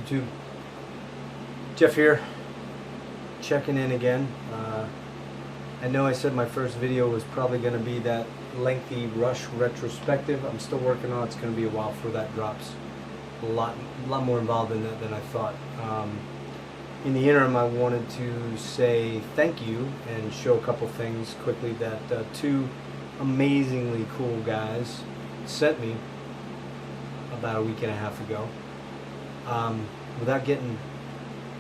YouTube? Jeff here, checking in again. I know I said my first video was probably going to be that lengthy Rush retrospective. I'm still working on it. It's going to be a while before that drops. A lot more involved in that than I thought. In the interim, I wanted to say thank you and show a couple things quickly that two amazingly cool guys sent me about a week and a half ago. Without getting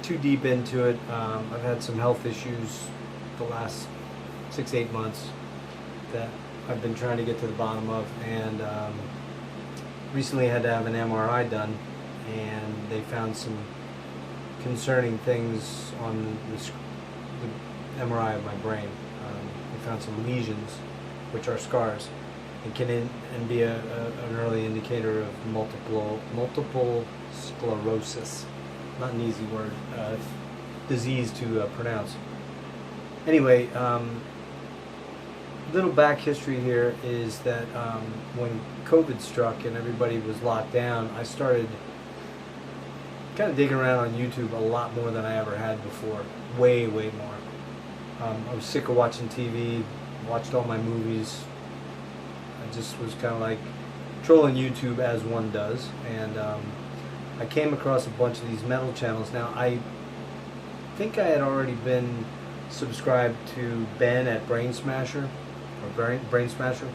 too deep into it, I've had some health issues the last 6-8 months that I've been trying to get to the bottom of, and recently had to have an MRI done, and they found some concerning things on the MRI of my brain. They found some lesions, which are scars, and can be an early indicator of multiple sclerosis. Not an easy word, disease to pronounce. Anyway, little back history here is that when COVID struck and everybody was locked down, I started kind of digging around on YouTube a lot more than I ever had before. Way more. I was sick of watching TV, watched all my movies. I just was kind of like trolling YouTube as one does, and I came across a bunch of these metal channels. Now, I think I had already been subscribed to Ben at Brain Smasher, or Brain Smasher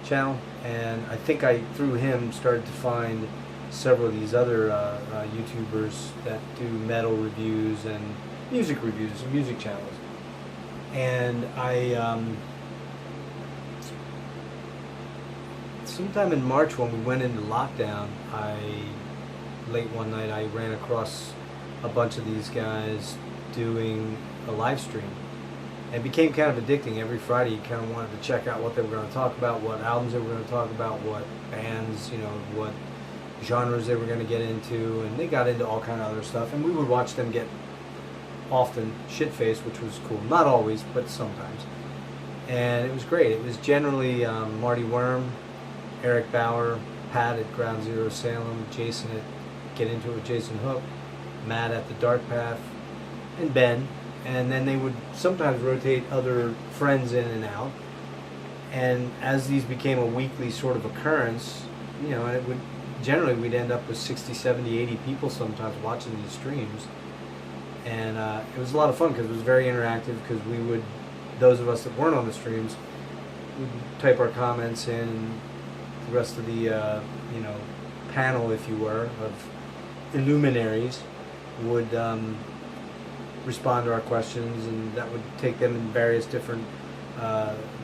channel, and I think I, through him, started to find several of these other YouTubers that do metal reviews and music reviews and music channels. And I, sometime in March when we went into lockdown, late one night I ran across a bunch of these guys doing a live stream. It became kind of addicting. Every Friday you kind of wanted to check out what they were going to talk about, what albums they were going to talk about, what bands, what genres they were going to get into, and they got into all kind of other stuff, and we would watch them get often shit-faced, which was cool. Not always, but sometimes. And it was great. It was generally Marty Worm, Eric Bauer, Pat at Ground Zero Salem, Jason at Get Into It with Jason Hook, Matt at The Dark Path, and Ben. And then they would sometimes rotate other friends in and out. And as these became a weekly sort of occurrence, and it would generally we'd end up with 60, 70, 80 people sometimes watching these streams. And it was a lot of fun because it was very interactive, because we would, those of us that weren't on the streams, would type our comments in, and the rest of the panel, if you were, of illuminaries would respond to our questions, and that would take them in various different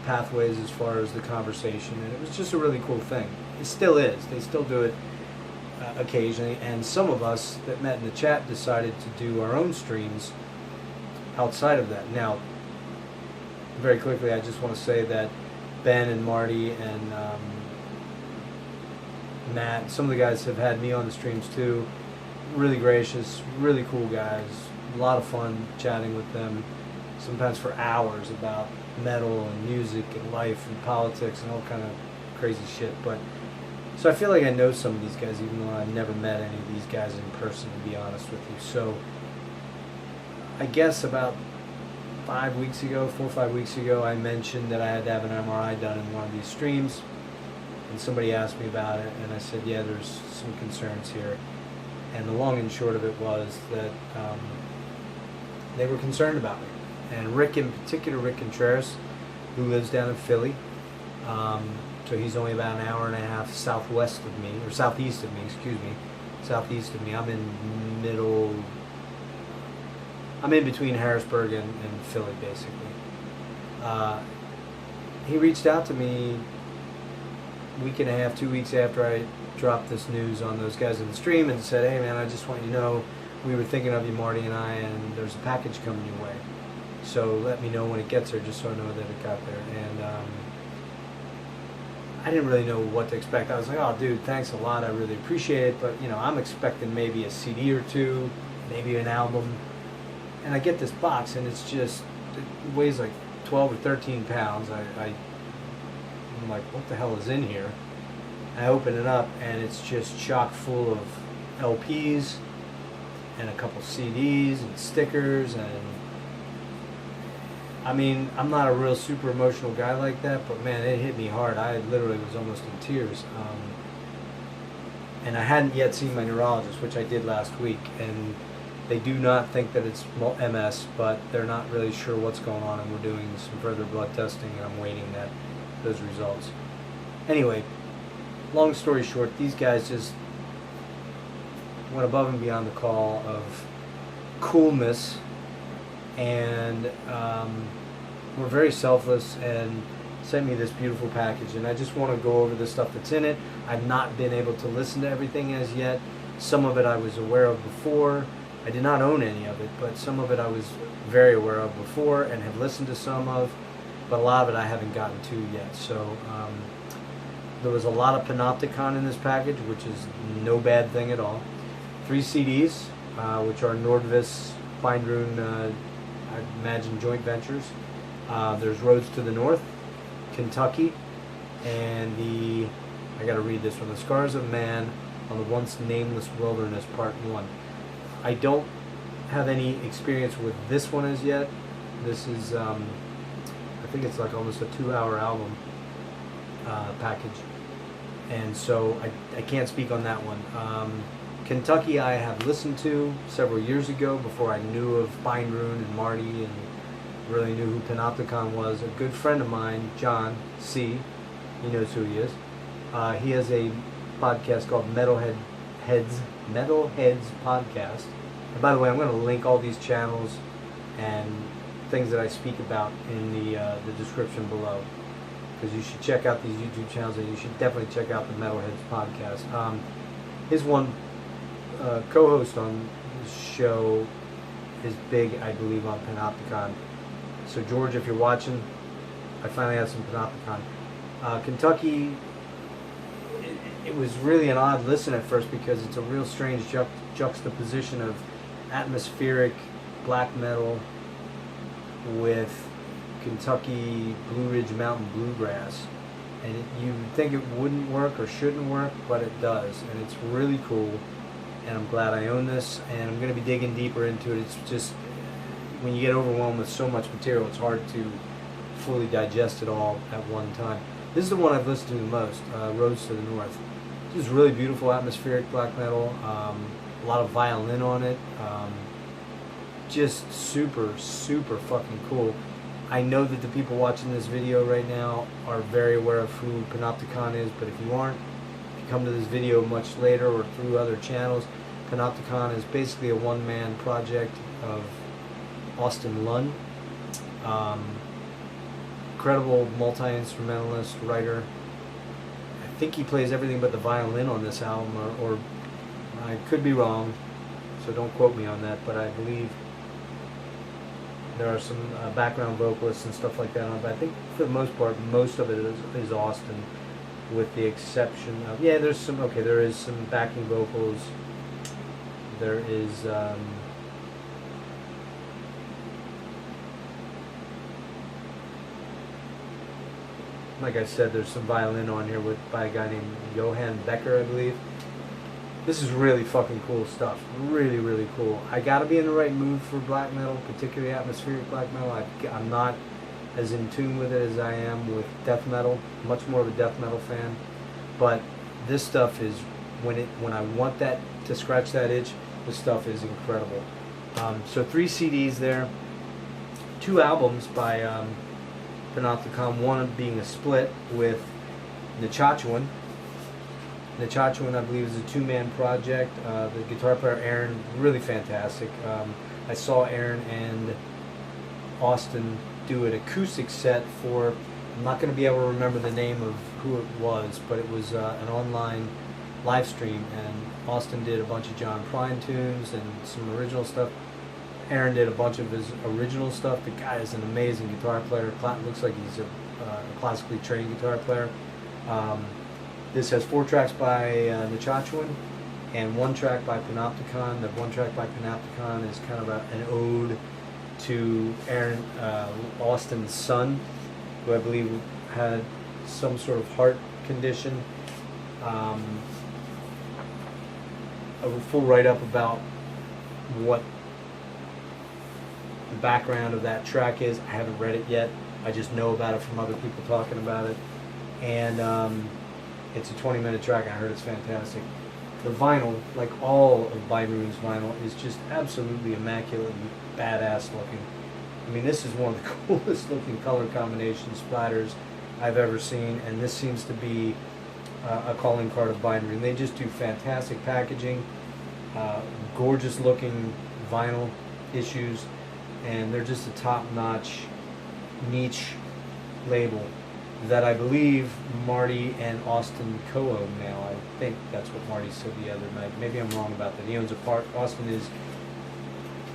pathways as far as the conversation, and it was just a really cool thing. It still is. They still do it occasionally, and some of us that met in the chat decided to do our own streams outside of that. Now, very quickly, I just want to say that Ben and Marty and Matt, some of the guys have had me on the streams too. Really gracious, really cool guys. A lot of fun chatting with them, sometimes for hours, about metal and music and life and politics and all kind of crazy shit. But so I feel like I know some of these guys, even though I've never met any of these guys in person, to be honest with you. So I guess about 4 or 5 weeks ago, I mentioned that I had to have an MRI done in one of these streams, and somebody asked me about it, and I said, yeah, there's some concerns here. And the long and short of it was that they were concerned about me. And Rick in particular, Rick and Dearest, who lives down in Philly, so he's only about an hour and a half southwest of me, or southeast of me, southeast of me. I'm in between Harrisburg and Philly, basically. He reached out to me a week and a half, 2 weeks after I dropped this news on those guys in the stream, and said, hey man, I just want you to know we were thinking of you, Marty and I, and there's a package coming your way. So let me know when it gets there, just so I know that it got there. And I didn't really know what to expect. I was like, oh dude, thanks a lot, I really appreciate it, but I'm expecting maybe a CD or two, maybe an album. And I get this box, and it's just, it weighs like 12 or 13 pounds. I'm like, what the hell is in here? I open it up, and it's just chock full of LPs, and a couple CDs and stickers, and I mean, I'm not a real super emotional guy like that, but man, it hit me hard. I literally was almost in tears. And I hadn't yet seen my neurologist, which I did last week, and they do not think that it's MS, but they're not really sure what's going on, and we're doing some further blood testing, and I'm waiting those results. Anyway, long story short, these guys just went above and beyond the call of coolness, and were very selfless and sent me this beautiful package. And I just want to go over the stuff that's in it. I've not been able to listen to everything as yet. Some of it I was aware of before. I did not own any of it, but some of it I was very aware of before and have listened to some of, but a lot of it I haven't gotten to yet. So there was a lot of Panopticon in this package, which is no bad thing at all. 3 CDs, which are Nordvis, Feinrune, I imagine joint ventures. There's Roads to the North, Kentucky, and I gotta read this one, The Scars of Man on the Once Nameless Wilderness, Part 1. I don't have any experience with this one as yet. This is, I think it's like almost a 2-hour album package, and so I can't speak on that one. Kentucky I have listened to several years ago before I knew of Feinrune and Marty and really knew who Panopticon was. A good friend of mine, John C., he knows who he is. He has a podcast called Metalheads Podcast. And by the way, I'm going to link all these channels and things that I speak about in the description below, because you should check out these YouTube channels, and you should definitely check out the Metalheads Podcast. His one co-host on the show is big, I believe, on Panopticon. So George, if you're watching, I finally had some Panopticon. Kentucky, it was really an odd listen at first, because it's a real strange juxtaposition of atmospheric black metal with Kentucky Blue Ridge Mountain bluegrass. And you would think it wouldn't work or shouldn't work, but it does, and it's really cool. And I'm glad I own this, and I'm going to be digging deeper into it. It's just, when you get overwhelmed with so much material, it's hard to fully digest it all at one time. This is the one I've listened to the most, Roads to the North. This is really beautiful atmospheric black metal, a lot of violin on it, just super, super fucking cool. I know that the people watching this video right now are very aware of who Panopticon is, but if you aren't, if you come to this video much later or through other channels, Panopticon is basically a one-man project of Austin Lunn, incredible multi-instrumentalist, writer. I think he plays everything but the violin on this album, or I could be wrong, so don't quote me on that, but I believe there are some background vocalists and stuff like that on it, but I think for the most part, most of it is Austin, with the exception of, yeah, there is some backing vocals. There is, like I said, there's some violin on here by a guy named Johann Becker, I believe. This is really fucking cool stuff. Really, really cool. I gotta be in the right mood for black metal, particularly atmospheric black metal. I'm not as in tune with it as I am with death metal. Much more of a death metal fan. But this stuff is, when I want that to scratch that itch, this stuff is incredible. So 3 CDs there, 2 albums by Panopticon, one being a split with Nachachuan. Nachachuan, I believe, is a 2-man project. The guitar player, Aaron, really fantastic. I saw Aaron and Austin do an acoustic set for, I'm not going to be able to remember the name of who it was, but it was an online live stream, and Austin did a bunch of John Prine tunes and some original stuff. Aaron did a bunch of his original stuff. The guy is an amazing guitar player. Looks like he's a classically trained guitar player. This has 4 tracks by Nachachuan and 1 track by Panopticon. The 1 track by Panopticon is kind of an ode to Aaron, Austin's son, who I believe had some sort of heart condition. A full write-up about what the background of that track is. I haven't read it yet. I just know about it from other people talking about it. And it's a 20-minute track. I heard it's fantastic. The vinyl, like all of Byron's vinyl, is just absolutely immaculately badass looking. I mean, this is one of the coolest looking color combination splatters I've ever seen, and this seems to be a calling card of Byron. And they just do fantastic packaging, gorgeous looking vinyl issues, and they're just a top-notch niche label that I believe Marty and Austin co-own now. I think that's what Marty said the other night. Maybe I'm wrong about that. He owns a part. Austin is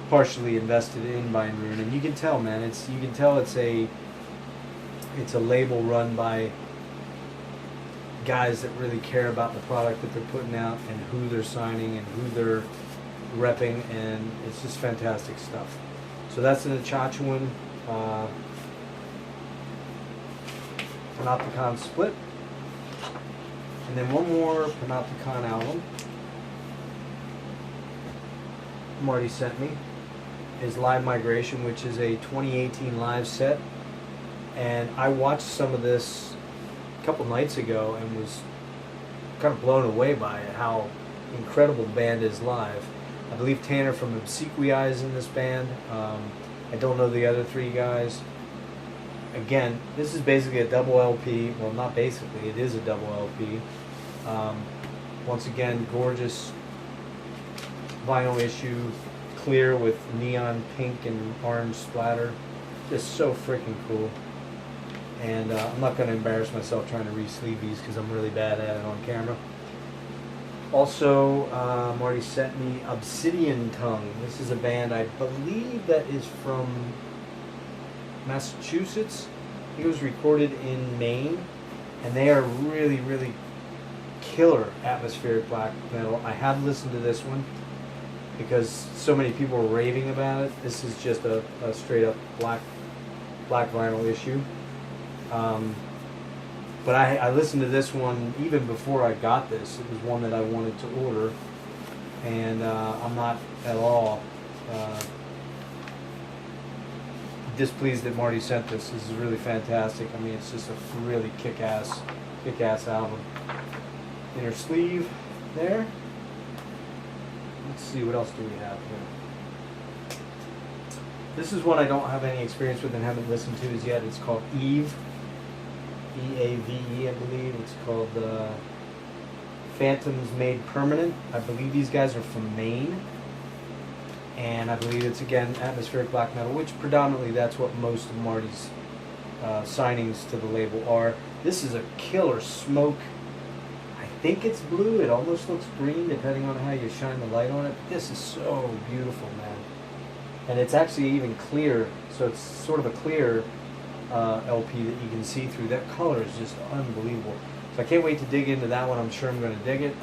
partially invested in Byron, and you can tell, man. You can tell it's a label run by guys that really care about the product that they're putting out and who they're signing and who they're repping, and it's just fantastic stuff. So that's an Achachuan Panopticon split. And then one more Panopticon album Marty sent me is Live Migration, which is a 2018 live set. And I watched some of this a couple nights ago and was kind of blown away by it, how incredible the band is live. I believe Tanner from Obsidian is in this band. I don't know the other three guys. Again, this is basically a double LP. Well, not basically, it is a double LP. Once again, gorgeous vinyl issue, clear with neon pink and orange splatter. Just so freaking cool. And I'm not going to embarrass myself trying to re-sleeve these because I'm really bad at it on camera. Also, Marty sent me Obsidian Tongue. This is a band I believe that is from Massachusetts. It was recorded in Maine, and they are really, really killer atmospheric black metal. I have listened to this one because so many people were raving about it. This is just a straight up black vinyl issue. But I listened to this one even before I got this. It was one that I wanted to order, and I'm not at all displeased that Marty sent this. This is really fantastic. I mean, it's just a really kick-ass album. Inner sleeve there. Let's see, what else do we have here? This is one I don't have any experience with and haven't listened to as yet. It's called Eve. E-A-V-E, I believe. It's called Phantoms Made Permanent. I believe these guys are from Maine. And I believe it's, again, atmospheric black metal, which predominantly that's what most of Marty's signings to the label are. This is a killer smoke. I think it's blue. It almost looks green, depending on how you shine the light on it. This is so beautiful, man. And it's actually even clear, so it's sort of a clear LP that you can see through. That color is just unbelievable. So I can't wait to dig into that one. I'm sure I'm going to dig it.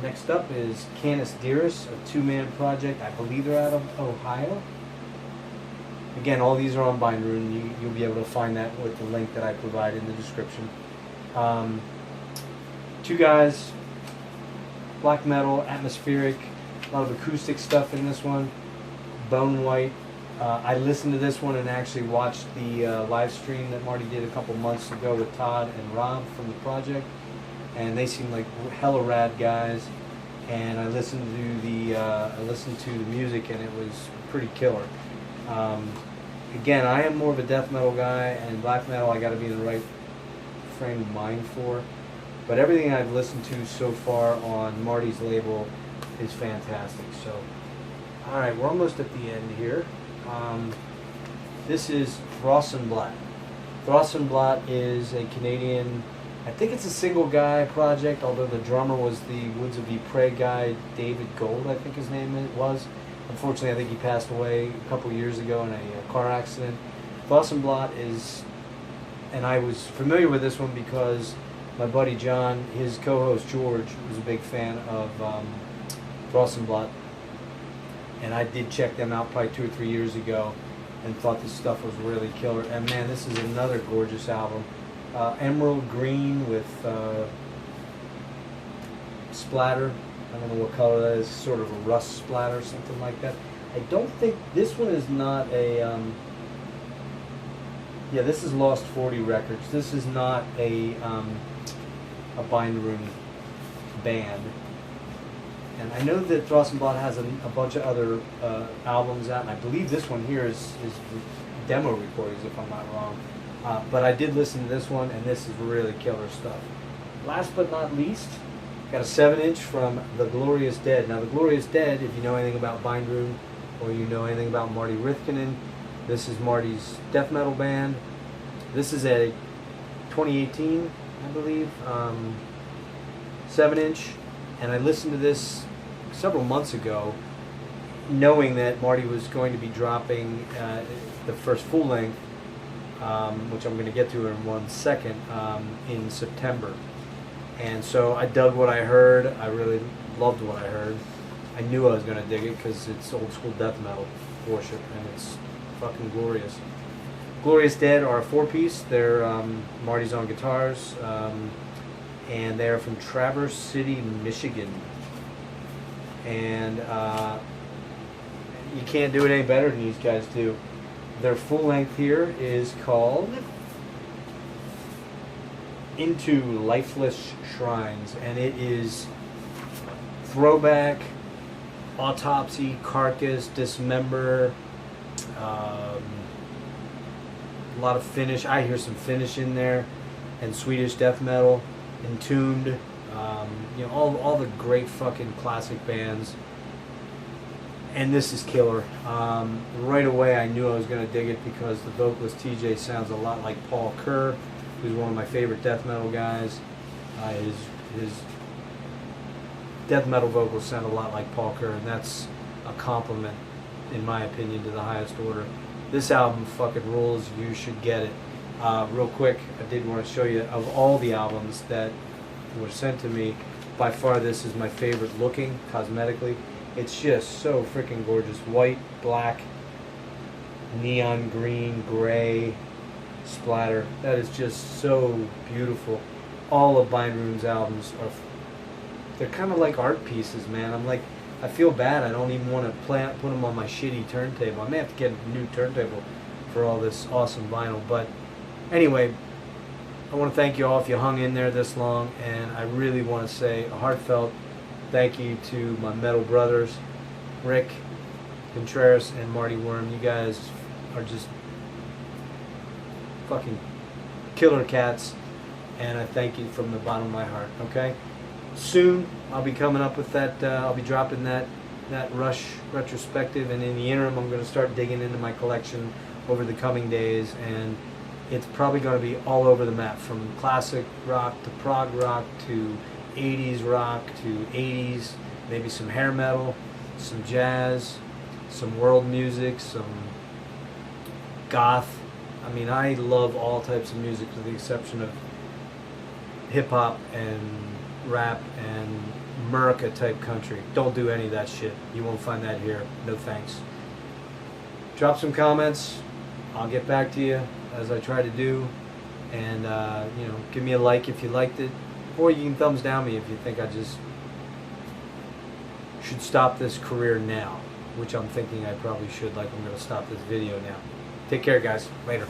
Next up is Canis Dearest, a two-man project. I believe they're out of Ohio. Again, all these are on Bindrune. You'll be able to find that with the link that I provide in the description. Two guys, black metal, atmospheric, a lot of acoustic stuff in this one. Bone White. I listened to this one and actually watched the live stream that Marty did a couple months ago with Todd and Rob from the project, and they seem like hella rad guys. And I listened to the music, and it was pretty killer. Again, I am more of a death metal guy, and black metal I got to be in the right frame of mind for. But everything I've listened to so far on Marty's label is fantastic. So, all right, we're almost at the end here. This is Frossenblatt. Frossenblatt is a Canadian, I think it's a single guy project, although the drummer was the Woods of Ypres guy, David Gold, I think his name was. Unfortunately, I think he passed away a couple years ago in a car accident. Frossenblatt is, and I was familiar with this one because my buddy John, his co-host George, was a big fan of Frossenblatt. And I did check them out probably 2 or 3 years ago and thought this stuff was really killer. And man, this is another gorgeous album. Emerald green with splatter. I don't know what color that is, sort of a rust splatter, something like that. I don't think this one is not a. Yeah, this is Lost 40 Records. This is not a Bind Room band. And I know that Drosselblatt has a bunch of other albums out, and I believe this one here is demo recordings, if I'm not wrong. But I did listen to this one, and this is really killer stuff. Last but not least, got a 7-inch from The Glorious Dead. Now, The Glorious Dead, if you know anything about Bind Room, or you know anything about Marty Rithkinen, this is Marty's death metal band. This is a 2018, I believe, 7-inch, and I listened to this several months ago, knowing that Marty was going to be dropping the first full length, which I'm going to get to in 1 second, in September. And so I dug what I heard. I really loved what I heard. I knew I was going to dig it because it's old school death metal worship, and it's fucking glorious. Glorious Dead are a 4-piece. They're Marty's on guitars, and they're from Traverse City, Michigan. And you can't do it any better than these guys do. Their full length here is called Into Lifeless Shrines, and it is throwback, Autopsy, Carcass, Dismember, a lot of Finnish. I hear some Finnish in there, and Swedish death metal, Entombed, you know, all the great fucking classic bands. And this is killer. Right away I knew I was going to dig it because the vocalist TJ sounds a lot like Paul Kerr, who's one of my favorite death metal guys. His death metal vocals sound a lot like Paul Kerr, and that's a compliment, in my opinion, to the highest order. This album fucking rules. You should get it. Real quick, I did want to show you, of all the albums that were sent to me, by far this is my favorite looking, cosmetically. It's just so freaking gorgeous. White, black, neon green, gray splatter. That is just so beautiful. All of Bind Room's albums are, they're kind of like art pieces, man. I'm like, I feel bad. I don't even want to put them on my shitty turntable. I may have to get a new turntable for all this awesome vinyl. But anyway, I want to thank you all if you hung in there this long, and I really want to say a heartfelt thank you to my metal brothers, Rick and Dearest and Marty Worm. You guys are just fucking killer cats, and I thank you from the bottom of my heart. Okay, soon I'll be coming up with that. I'll be dropping that Rush retrospective, and in the interim, I'm going to start digging into my collection over the coming days, and it's probably going to be all over the map, from classic rock to prog rock to 80s rock to 80s, maybe some hair metal, some jazz, some world music, some goth. I mean, I love all types of music with the exception of hip-hop and rap and America type country. Don't do any of that shit. You won't find that here. No thanks. Drop some comments. I'll get back to you as I try to do. And, you know, give me a like if you liked it. Or you can thumbs down me if you think I just should stop this career now, which I'm thinking I probably should, like I'm going to stop this video now. Take care, guys. Later.